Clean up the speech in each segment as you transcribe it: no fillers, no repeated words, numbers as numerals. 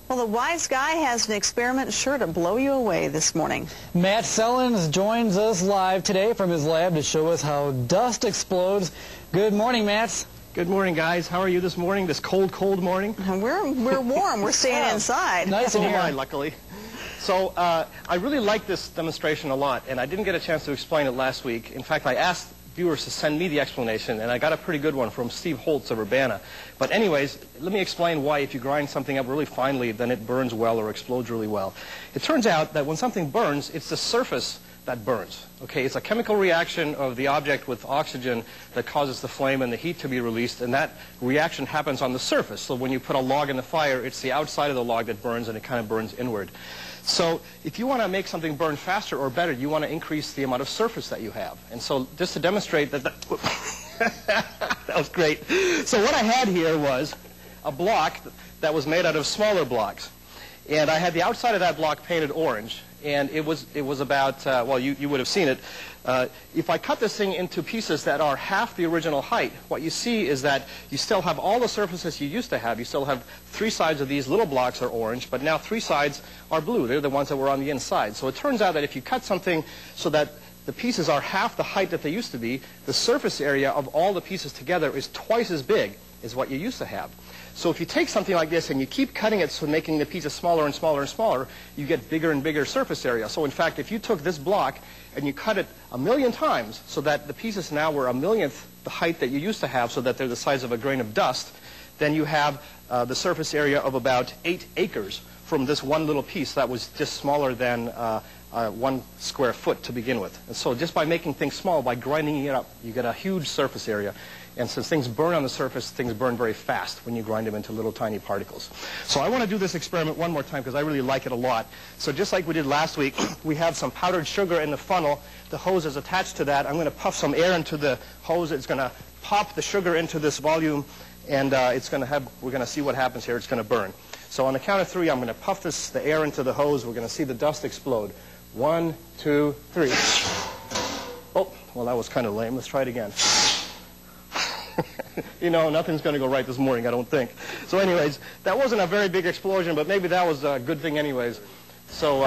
Well, the wise guy has an experiment sure to blow you away this morning. Matt Sellens joins us live today from his lab to show us how dust explodes. Good morning, Matt. Good morning, guys. How are you this morning, this cold, cold morning? We're warm. We're staying inside. Nice and warm, luckily. So I really like this demonstration a lot, and I didn't get a chance to explain it last week. In fact, I asked viewers to send me the explanation, and I got a pretty good one from Steve Holtz of Urbana. But anyways, let me explain why if you grind something up really finely, then it burns well or explodes really well. It turns out that when something burns, it's the surface that burns. Okay, it's a chemical reaction of the object with oxygen that causes the flame and the heat to be released, and that reaction happens on the surface. So when you put a log in the fire, it's the outside of the log that burns, and it kind of burns inward. So if you want to make something burn faster or better, you want to increase the amount of surface that you have. And so just to demonstrate that, that was great. So what I had here was a block that was made out of smaller blocks. And I had the outside of that block painted orange. And it was about, well, you would have seen it. If I cut this thing into pieces that are half the original height, what you see is that you still have all the surfaces you used to have. You still have 3 sides of these little blocks are orange, but now 3 sides are blue. They're the ones that were on the inside. So it turns out that if you cut something so that the pieces are half the height that they used to be, the surface area of all the pieces together is twice as big as what you used to have. So if you take something like this and you keep cutting it, so making the pieces smaller and smaller and smaller, you get bigger and bigger surface area. So in fact, if you took this block and you cut it 1,000,000 times so that the pieces now were 1,000,000th the height that you used to have, so that they're the size of a grain of dust, then you have the surface area of about 8 acres from this one little piece that was just smaller than 1 square foot to begin with. And so just by making things small, by grinding it up, you get a huge surface area. And since things burn on the surface, things burn very fast when you grind them into little tiny particles. So I want to do this experiment one more time because I really like it a lot. So just like we did last week, we have some powdered sugar in the funnel. The hose is attached to that. I'm going to puff some air into the hose. It's going to pop the sugar into this volume, and we're going to see what happens here. It's going to burn. So on the count of 3, I'm going to puff the air into the hose. We're going to see the dust explode. 1, 2, 3. Oh, well, that was kind of lame. Let's try it again. You know, nothing's going to go right this morning, I don't think. So anyways, that wasn't a very big explosion, but maybe that was a good thing anyways. So,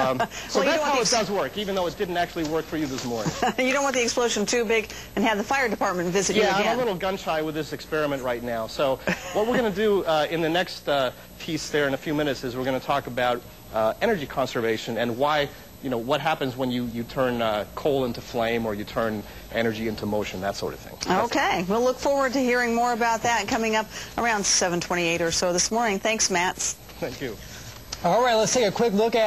so that's how it does work, even though it didn't actually work for you this morning. You don't want the explosion too big and have the fire department visit you again. Yeah, I'm a little gun-shy with this experiment right now. So what we're going to do in the next piece there in a few minutes is we're going to talk about energy conservation and why, you know, what happens when you turn coal into flame or you turn energy into motion, that sort of thing. Okay. We'll look forward to hearing more about that coming up around 7:28 or so this morning. Thanks, Matt. Thank you. All right, let's take a quick look at